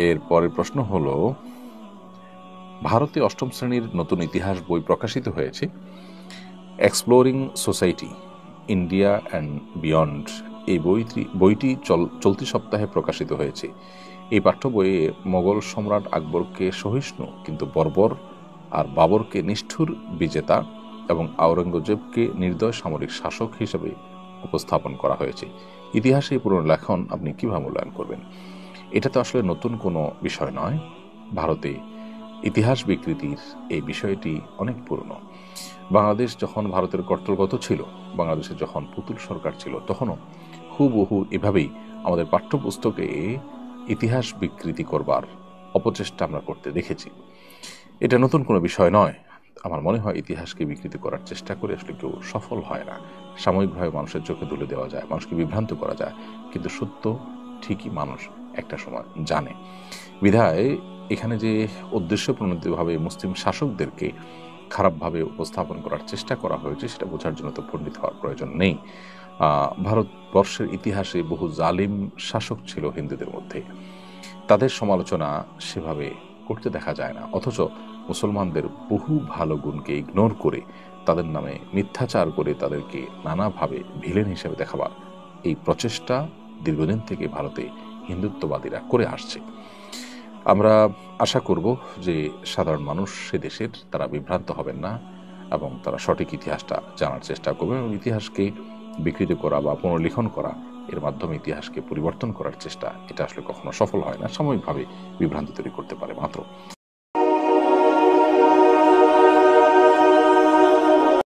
এর পরের প্রশ্ন হলো, ভারতে অষ্টম শ্রেণীর নতুন ইতিহাস বই প্রকাশিত হয়েছে। Exploring society India and beyond এই বইটি চলতি সপ্তাহে প্রকাশিত হয়েছে। এই পাঠ্য বইয়ে মোগল সম্রাট আকবরকে সহিষ্ণু কিন্তু বর্বর, আর বাবরকে নিষ্ঠুর বিজেতা এবং আওরঙ্গজেবকে নির্দয় সামরিক শাসক হিসেবে উপস্থাপন করা হয়েছে। ইতিহাসে এই পুরনো লেখন আপনি কিভাবে মূল্যায়ন করবেন? এটা তো আসলে নতুন কোনো বিষয় নয়। ভারতে ইতিহাস বিকৃতির এই বিষয়টি অনেক পুরনো। বাংলাদেশ যখন ভারতের কর্তৃগত ছিল, বাংলাদেশে যখন পুতুল সরকার ছিল, তখনও হুবহু এভাবেই আমাদের পাঠ্যপুস্তকে ইতিহাস বিকৃতি করবার অপচেষ্টা আমরা করতে দেখেছি। এটা নতুন কোনো বিষয় নয়। আমার মনে হয় ইতিহাসকে বিকৃতি করার চেষ্টা করে আসলে কেউ সফল হয় না। সাময়িকভাবে মানুষের চোখে তুলে দেওয়া যায়, মানুষকে বিভ্রান্ত করা যায়, কিন্তু সত্য ঠিকই মানুষ একটা সময় জানে। বিধায় এখানে যে উদ্দেশ্যপ্রণোদিতভাবে মুসলিম শাসকদেরকে খারাপভাবে উপস্থাপন করার চেষ্টা করা হয়েছে, সেটা বোঝার জন্য তো পণ্ডিত হওয়ার প্রয়োজন নেই। ভারতবর্ষের ইতিহাসে বহু জালিম শাসক ছিল হিন্দুদের মধ্যে, তাদের সমালোচনা সেভাবে করতে দেখা যায় না। অথচ মুসলমানদের বহু ভালো গুণকে ইগনোর করে, তাদের নামে মিথ্যাচার করে, তাদেরকে নানাভাবে ভিলেন হিসেবে দেখাবার এই প্রচেষ্টা দীর্ঘদিন থেকে ভারতে হিন্দুত্ববাদীরা করে আসছে। আমরা আশা করব যে সাধারণ মানুষ সে দেশের তারা বিভ্রান্ত হবেন না এবং তারা সঠিক ইতিহাসটা জানার চেষ্টা করবেন, এবং ইতিহাসকে বিকৃত করা বা পুনর্লিখন করা, এর মাধ্যমে ইতিহাসকে পরিবর্তন করার চেষ্টা, এটা আসলে কখনো সফল হয় না, সাময়িকভাবে বিভ্রান্তি তৈরি করতে পারে মাত্র।